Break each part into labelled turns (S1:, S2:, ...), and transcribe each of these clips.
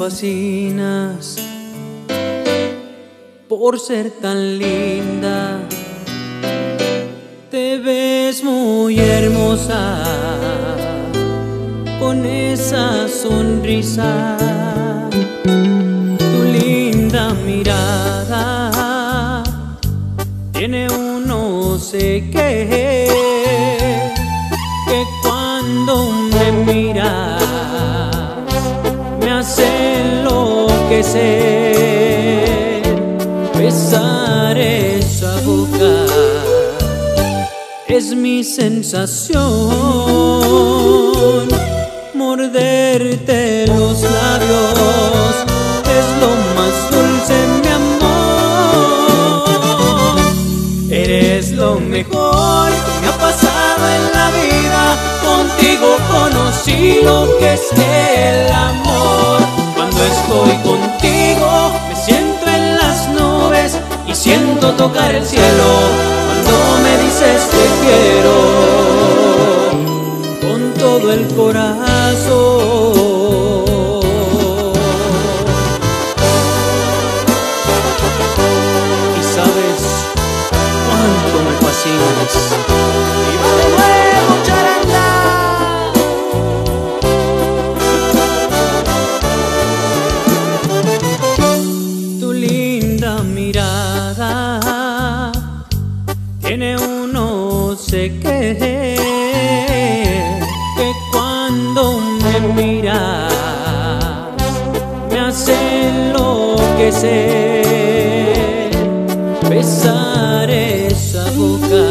S1: fascinas por ser tan linda. Te ves muy hermosa con esa sonrisa. Tu linda mirada tiene un no sé qué, que cuando me miras me hace enloquecer. Besar esa boca es mi sensación. Morderte los labios es lo más dulce, mi amor. Eres lo mejor que me ha pasado en la vida. Contigo conocí lo que es el amor. Cuando estoy contigo me siento en las nubes y siento tocar el cielo. Cuando me dices te quiero con todo el corazón. Y sabes cuánto me fascinas. ¡Viva de nuevo, charanga! Tu linda mirada tiene un no sé qué, que cuando me miras me hace enloquecer. Besar esa boca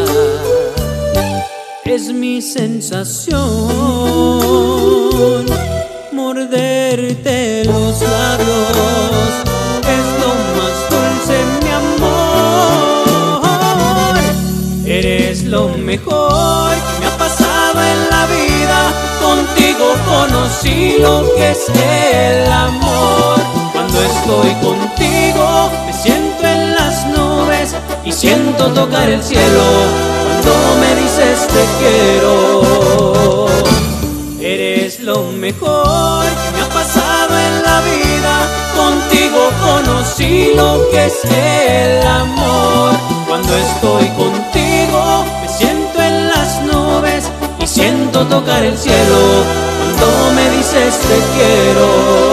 S1: es mi sensación. Morderte los labios es lo más dulce, mi amor. Eres lo mejor que me ha pasado en la vida. Contigo conocí lo que es el amor. Cuando estoy contigo me siento en las nubes y siento tocar el cielo. Cuando me dices te quiero, eres lo mejor que me ha pasado en la vida. Contigo conocí lo que es el amor. Cuando estoy contigo me siento en las nubes y siento tocar el cielo. Cuando me dices te quiero.